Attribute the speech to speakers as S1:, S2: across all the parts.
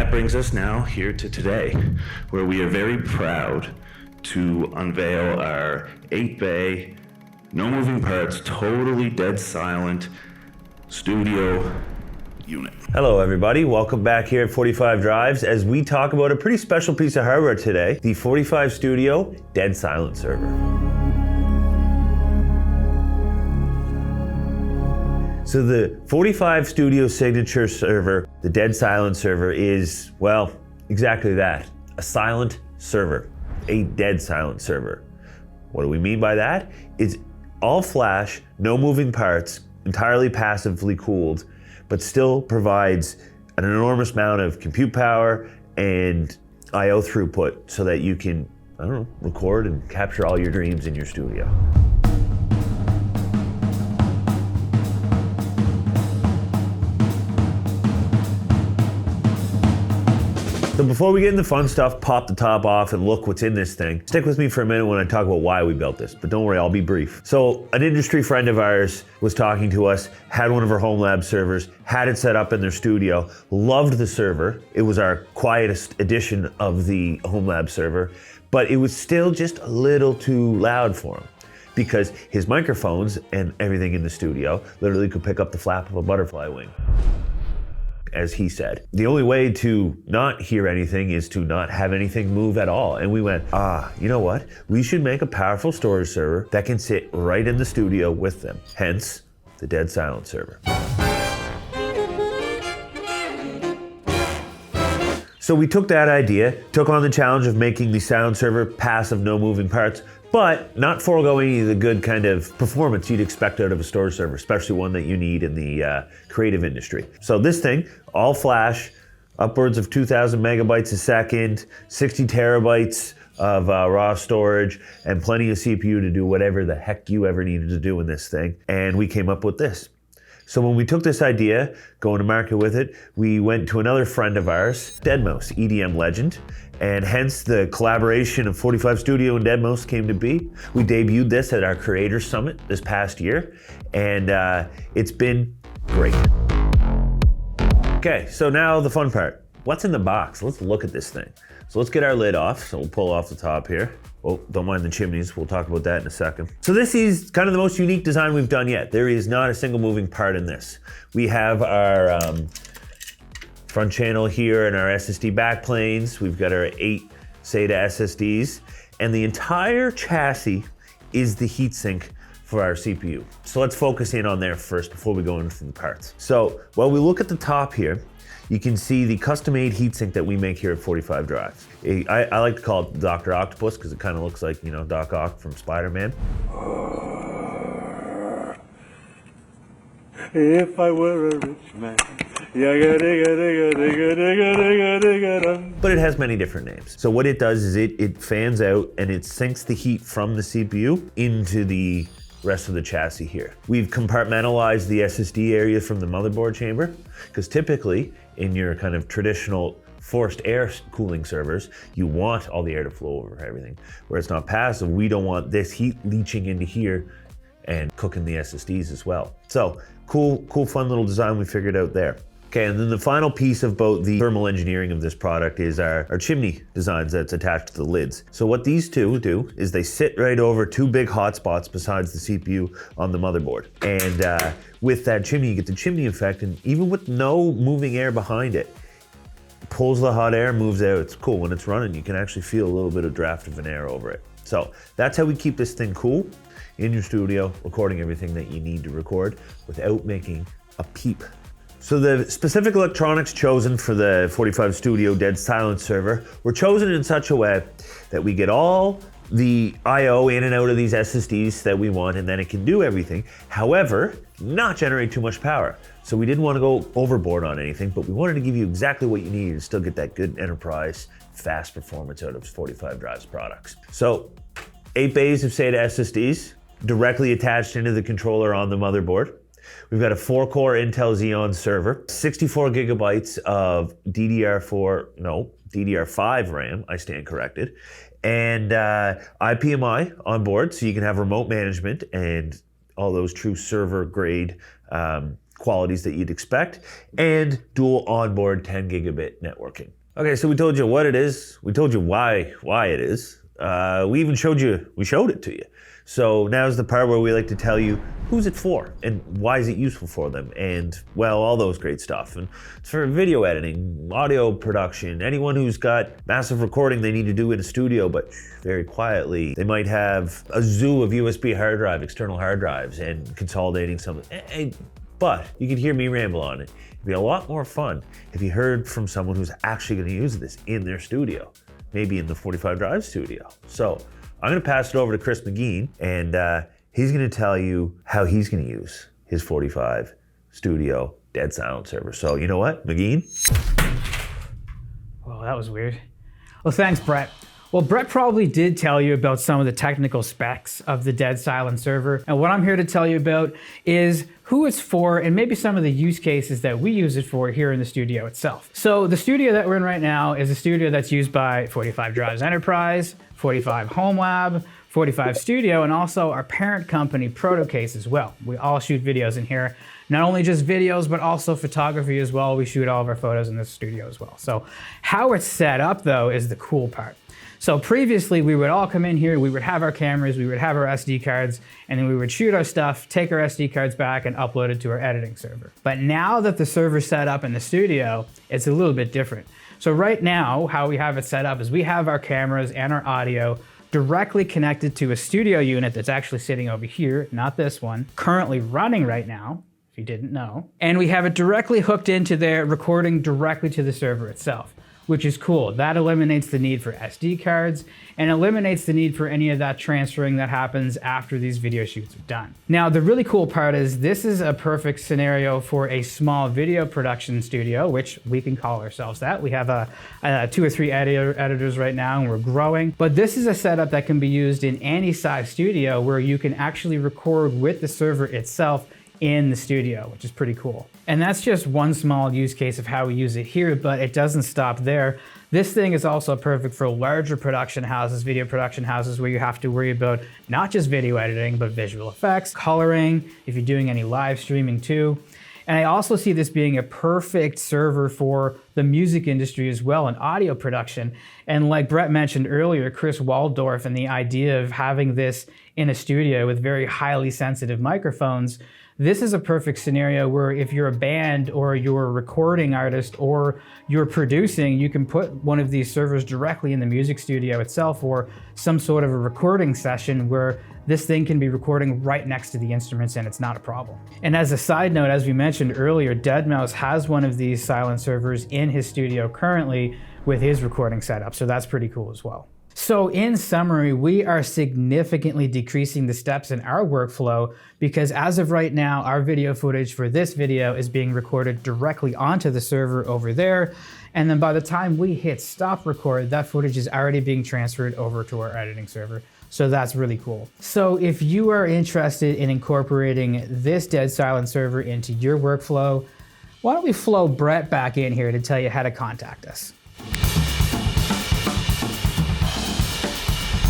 S1: that brings us now here to today, where we are very proud to unveil our 8-bay, no moving parts, totally dead silent studio unit.
S2: Hello everybody, welcome back here at 45 Drives as we talk about a pretty special piece of hardware today, the 45 Studio Dead Silent Server. So the 45 Studio Signature Server, the Dead Silent Server is, well, exactly that, a silent server, a dead silent server. What do we mean by that? It's all flash, no moving parts, entirely passively cooled, but still provides an enormous amount of compute power and I/O throughput so that you can, record and capture all your dreams in your studio. So before we get into the fun stuff, pop the top off and look what's in this thing. Stick with me for a minute when I talk about why we built this, but don't worry, I'll be brief. So an industry friend of ours was talking to us, had one of our homelab servers, had it set up in their studio, loved the server. It was our quietest edition of the homelab server, but it was still just a little too loud for him because his microphones and everything in the studio literally could pick up the flap of a butterfly wing. As he said, the only way to not hear anything is to not have anything move at all. And we went, you know what? We should make a powerful storage server that can sit right in the studio with them. Hence, the Dead Silent Server. So we took that idea, took on the challenge of making the sound server passive, no moving parts, but not foregoing any of the good kind of performance you'd expect out of a storage server, especially one that you need in the creative industry. So this thing, all flash, upwards of 2,000 megabytes a second, 60 terabytes of raw storage, and plenty of CPU to do whatever the heck you ever needed to do in this thing. And we came up with this. So when we took this idea, going to market with it, we went to another friend of ours, Deadmau5, EDM legend, and hence the collaboration of 45 Studio and Deadmau5 came to be. We debuted this at our Creators Summit this past year, and it's been great. Okay, so now the fun part. What's in the box? Let's look at this thing. So let's get our lid off. So we'll pull off the top here. Oh, don't mind the chimneys. We'll talk about that in a second. So this is kind of the most unique design we've done yet. There is not a single moving part in this. We have our front channel here and our SSD backplanes. We've got our 8 SATA SSDs, and the entire chassis is the heatsink for our CPU. So let's focus in on there first before we go into the parts. So while we look at the top here, you can see the custom-made heatsink that we make here at 45 Drives. I like to call it Dr. Octopus because it kind of looks like, Doc Ock from Spider-Man. If I were a rich man. But it has many different names. So what it does is it fans out and it sinks the heat from the CPU into the rest of the chassis here. We've compartmentalized the SSD area from the motherboard chamber because typically in your kind of traditional forced air cooling servers, you want all the air to flow over everything. Where it's not passive, we don't want this heat leaching into here and cooking the SSDs as well. So cool, fun little design we figured out there. Okay, and then the final piece of both the thermal engineering of this product is our chimney designs that's attached to the lids. So what these two do is they sit right over 2 big hotspots besides the CPU on the motherboard. And with that chimney, you get the chimney effect, and even with no moving air behind it, pulls the hot air, moves out. It's cool. When it's running, you can actually feel a little bit of draft of an air over it. So that's how we keep this thing cool in your studio, recording everything that you need to record without making a peep. So the specific electronics chosen for the 45 Studio Dead Silent Server were chosen in such a way that we get all the I/O in and out of these SSDs that we want, and then it can do everything. However, not generate too much power. So we didn't want to go overboard on anything, but we wanted to give you exactly what you needed to still get that good enterprise, fast performance out of 45 Drives products. So 8 bays of SATA SSDs directly attached into the controller on the motherboard. We've got a 4-core Intel Xeon server, 64 gigabytes of DDR5 RAM, I stand corrected, and IPMI on board, so you can have remote management and all those true server grade qualities that you'd expect, and dual onboard 10 gigabit networking. Okay, so we told you what it is. We told you why it is. We even showed it to you. So now's the part where we like to tell you who's it for and why is it useful for them, and well, all those great stuff. And it's for video editing, audio production, anyone who's got massive recording they need to do in a studio, but very quietly. They might have a zoo of USB hard drive, external hard drives, and consolidating some. But you could hear me ramble on it. It'd be a lot more fun if you heard from someone who's actually going to use this in their studio, maybe in the 45 Drive studio. So I'm going to pass it over to Chris McGean, and he's going to tell you how he's going to use his 45 studio dead silent server. So you know what, McGean?
S3: Well, that was weird. Well, thanks, Brett. Well, Brett probably did tell you about some of the technical specs of the dead silent server. And what I'm here to tell you about is who it's for and maybe some of the use cases that we use it for here in the studio itself. So the studio that we're in right now is a studio that's used by 45 Drives Enterprise, 45 HomeLab, 45 Studio, and also our parent company, Protocase, as well. We all shoot videos in here. Not only just videos, but also photography as well. We shoot all of our photos in this studio as well. So how it's set up, though, is the cool part. So previously, we would all come in here, we would have our cameras, we would have our SD cards, and then we would shoot our stuff, take our SD cards back, and upload it to our editing server. But now that the server's set up in the studio, it's a little bit different. So right now, how we have it set up is we have our cameras and our audio directly connected to a studio unit that's actually sitting over here, not this one, currently running right now, if you didn't know. And we have it directly hooked into there, recording directly to the server itself, which is cool. That eliminates the need for SD cards and eliminates the need for any of that transferring that happens after these video shoots are done. Now, the really cool part is this is a perfect scenario for a small video production studio, which we can call ourselves that. We have 2 or 3 editors right now, and we're growing. But this is a setup that can be used in any size studio where you can actually record with the server itself in the studio, which is pretty cool. And that's just one small use case of how we use it here, but it doesn't stop there. This thing is also perfect for larger production houses, video production houses, where you have to worry about not just video editing, but visual effects, coloring, if you're doing any live streaming too. And I also see this being a perfect server for the music industry as well, and audio production. And like Brett mentioned earlier, Chris Waldorf and the idea of having this in a studio with very highly sensitive microphones, this is a perfect scenario where if you're a band or you're a recording artist or you're producing, you can put one of these servers directly in the music studio itself, or some sort of a recording session where this thing can be recording right next to the instruments and it's not a problem. And as a side note, as we mentioned earlier, deadmau5 has one of these silent servers in his studio currently with his recording setup, so that's pretty cool as well. So in summary, we are significantly decreasing the steps in our workflow because as of right now, our video footage for this video is being recorded directly onto the server over there. And then by the time we hit stop record, that footage is already being transferred over to our editing server. So that's really cool. So if you are interested in incorporating this dead silent server into your workflow, why don't we flow Brett back in here to tell you how to contact us.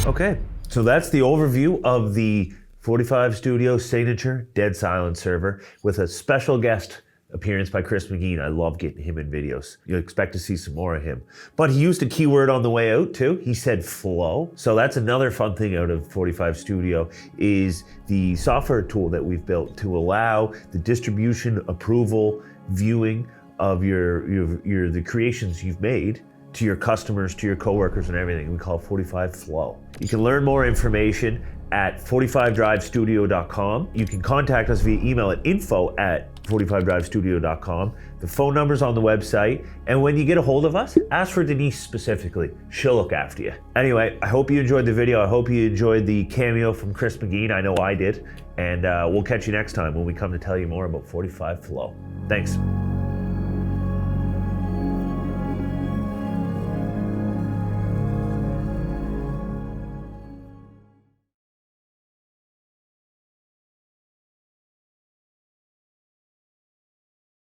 S2: Okay, so that's the overview of the 45 Studio signature dead silent server with a special guest appearance by Chris McGean. I love getting him in videos. You'll expect to see some more of him. But he used a keyword on the way out too. He said flow. So that's another fun thing out of 45 Studio is the software tool that we've built to allow the distribution, approval, viewing of the creations you've made to your customers, to your coworkers and everything. We call it 45 Flow. You can learn more information at 45drivestudio.com. You can contact us via email at info@45drivestudio.com. The phone number's on the website. And when you get a hold of us, ask for Denise specifically. She'll look after you. Anyway, I hope you enjoyed the video. I hope you enjoyed the cameo from Chris McGean. I know I did. And we'll catch you next time when we come to tell you more about 45 Flow. Thanks.